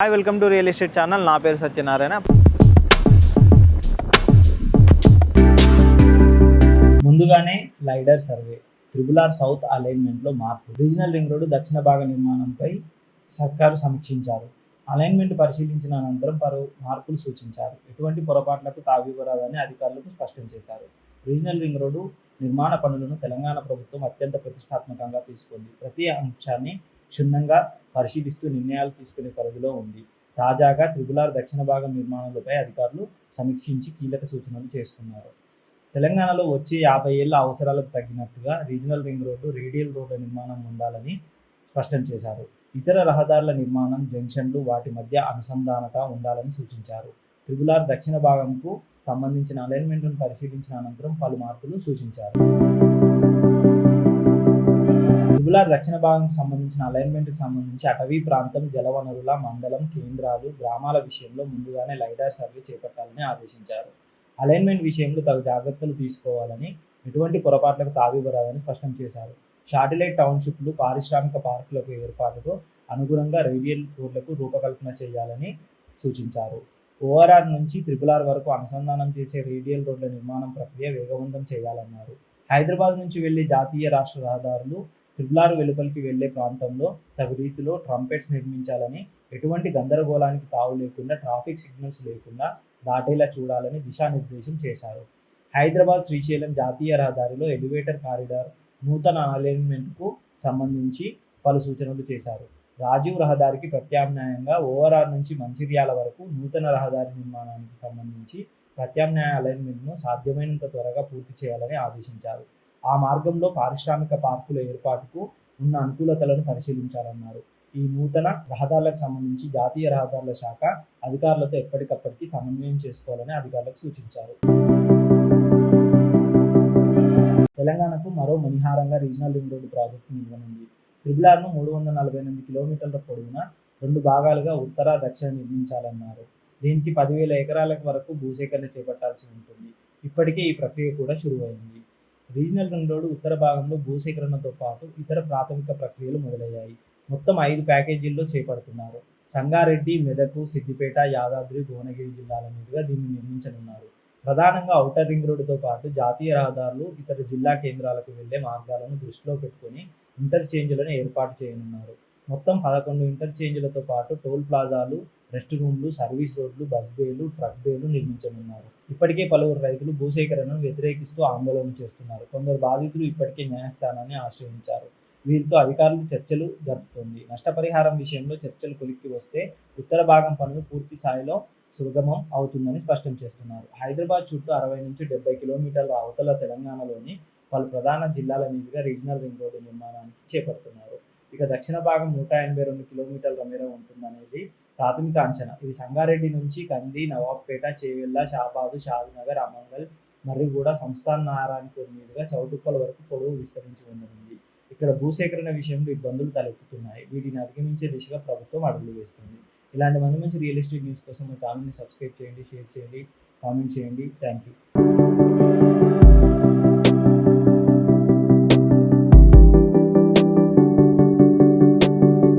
Hi welcome to real estate channel. నా పేరు సత్యనారాయణ. ముందుగానే లైడర్ సర్వే, ట్రిబుల్ సౌత్ అలైన్మెంట్లో మార్పు, రీజనల్ రింగ్ రోడ్డు దక్షిణ భాగ నిర్మాణంపై సర్కారు సమీక్షించారు. అలైన్మెంట్ పరిశీలించిన అనంతరం పలు మార్పులు సూచించారు. ఎటువంటి పొరపాట్లకు తావివ్వరాదని అధికారులకు స్పష్టం చేశారు. రీజనల్ రింగ్ రోడ్డు నిర్మాణ పనులను తెలంగాణ ప్రభుత్వం అత్యంత ప్రతిష్టాత్మకంగా తీసుకుంది. ప్రతి అంశాన్ని క్షుణ్ణంగా పరిశీలిస్తూ నిర్ణయాలు తీసుకునే పరిధిలో ఉంది. తాజాగా ట్రిబుల్ దక్షిణ భాగం నిర్మాణాలపై అధికారులు సమీక్షించి కీలక సూచనలు చేసుకున్నారు. తెలంగాణలో వచ్చే 50 ఏళ్ల అవసరాలకు తగ్గినట్టుగా రీజనల్ రింగ్ రోడ్డు, రేడియల్ రోడ్ల నిర్మాణం ఉండాలని స్పష్టం చేశారు. ఇతర రహదారుల నిర్మాణం, జంక్షన్లు, వాటి మధ్య అనుసంధానత ఉండాలని సూచించారు. ట్రిబుల్ దక్షిణ భాగంకు సంబంధించిన అలైన్మెంట్ను పరిశీలించిన అనంతరం పలు మార్పులు సూచించారు. ట్రిబుల్ దక్షిణ భాగంకు సంబంధించిన అలైన్మెంట్కి సంబంధించి అటవీ ప్రాంతం, జలవనరుల, మండలం కేంద్రాలు, గ్రామాల విషయంలో ముందుగానే లైడార్ సర్వే చేపట్టాలని ఆదేశించారు. అలైన్మెంట్ విషయంలో తగు జాగ్రత్తలు తీసుకోవాలని, ఎటువంటి పొరపాట్లకు తావివ్వరాదని స్పష్టం చేశారు. శాటిలైట్ టౌన్షిప్లు, పారిశ్రామిక పార్కులకు ఏర్పాటుకు అనుగుణంగా రేడియల్ రోడ్లకు రూపకల్పన చేయాలని సూచించారు. ఓఆర్ఆర్ నుంచి ట్రిబుల్ వరకు అనుసంధానం చేసే రేడియల్ రోడ్ల నిర్మాణం ప్రక్రియ వేగవంతం చేయాలన్నారు. హైదరాబాద్ నుంచి వెళ్లే జాతీయ రాష్ట్ర రహదారులు ట్రిబుల్ వెలుపలికి వెళ్లే ప్రాంతంలో తగు రీతిలో ట్రంపెట్స్ నిర్మించాలని, ఎటువంటి గందరగోళానికి తావు లేకుండా, ట్రాఫిక్ సిగ్నల్స్ లేకుండా దాటేలా చూడాలని దిశానిర్దేశం చేశారు. హైదరాబాద్ శ్రీశైలం జాతీయ రహదారిలో ఎలివేటర్ కారిడార్ నూతన అలైన్మెంట్కు సంబంధించి పలు సూచనలు చేశారు. రాజీవ్ రహదారికి ప్రత్యామ్నాయంగా ఓఆర్ఆర్ నుంచి మంచిర్యాల వరకు నూతన రహదారి నిర్మాణానికి సంబంధించి ప్రత్యామ్నాయ అలైన్మెంట్ను సాధ్యమైనంత త్వరగా పూర్తి చేయాలని ఆదేశించారు. ఆ మార్గంలో పారిశ్రామిక పార్కుల ఏర్పాటుకు ఉన్న అనుకూలతలను పరిశీలించాలన్నారు. ఈ నూతన రహదారులకు సంబంధించి జాతీయ రహదారుల శాఖ అధికారులతో ఎప్పటికప్పటికి సమన్వయం చేసుకోవాలని అధికారులకు సూచించారు. తెలంగాణకు మరో మణిహారంగా రీజనల్ రింగ్ రోడ్డు ప్రాజెక్టు నిలవనుంది. ట్రిబుల్ఆర్ను 348 కిలోమీటర్ల పొడవున 2 భాగాలుగా ఉత్తర, దక్షిణ నిర్మించాలన్నారు. దీనికి 10,000 ఎకరాల వరకు భూసేకరణ చేపట్టాల్సి ఉంటుంది. ఇప్పటికే ఈ ప్రక్రియ కూడా షురువైంది. రీజనల్ రింగ్ రోడ్డు ఉత్తర భాగంలో భూసేకరణతో పాటు ఇతర ప్రాథమిక ప్రక్రియలు మొదలయ్యాయి. మొత్తం 5 ప్యాకేజీల్లో చేపడుతున్నారు. సంగారెడ్డి, మెదక్, సిద్దిపేట, యాదాద్రి, భువనగిరి జిల్లాల మీదుగా దీన్ని నిర్మించనున్నారు. ప్రధానంగా ఔటర్ రింగ్ రోడ్డుతో పాటు జాతీయ రహదారులు, ఇతర జిల్లా కేంద్రాలకు వెళ్లే మార్గాలను దృష్టిలో పెట్టుకుని ఇంటర్చేంజ్లను ఏర్పాటు చేయనున్నారు. మొత్తం 11 ఇంటర్చేంజ్లతో పాటు టోల్ ప్లాజాలు, రెస్ట్ రూమ్లు, సర్వీస్ రోడ్లు, బస్ బేలు, ట్రక్ బేలు నిర్మించనున్నారు. ఇప్పటికే పలువురు రైతులు భూసేకరణను వ్యతిరేకిస్తూ ఆందోళన చేస్తున్నారు. కొందరు బాధితులు ఇప్పటికే న్యాయస్థానాన్ని ఆశ్రయించారు. వీరితో అధికారులు చర్చలు జరుపుతోంది. నష్టపరిహారం విషయంలో చర్చలు కొలిక్కి వస్తే ఉత్తర భాగం పనులు పూర్తి స్థాయిలో సుగమం అవుతుందని స్పష్టం చేస్తున్నారు. హైదరాబాద్ చుట్టూ 60 నుంచి 70 కిలోమీటర్ల అవతల తెలంగాణలోని పలు ప్రధాన జిల్లాల మీదుగా రీజనల్ రింగ్ రోడ్డు నిర్మాణానికి చేపడుతున్నారు. ఇక దక్షిణ భాగం 182 కిలోమీటర్ల మేర ఉంటుందనేది ప్రాథమిక అంచనా. ఇది సంగారెడ్డి నుంచి కంది, నవాబ్పేట, చేవెళ్ల, షాబాదు, షాద్నగర్, అమంగల్, మర్రిగూడ, సంస్థాన్ నారాయణపూర్ మీదుగా చౌటుప్పల వరకు పొడవు విస్తరించి ఉండనుంది. ఇక్కడ భూసేకరణ విషయంలో ఇబ్బందులు తలెత్తుతున్నాయి. వీటిని అధిగమించే దిశగా ప్రభుత్వం అడుగులు వేస్తుంది. ఇలాంటి మంచి రియల్ ఎస్టేట్ న్యూస్ కోసం మా ఛానల్ని సబ్స్క్రైబ్ చేయండి, షేర్ చేయండి, కామెంట్ చేయండి. Thank you.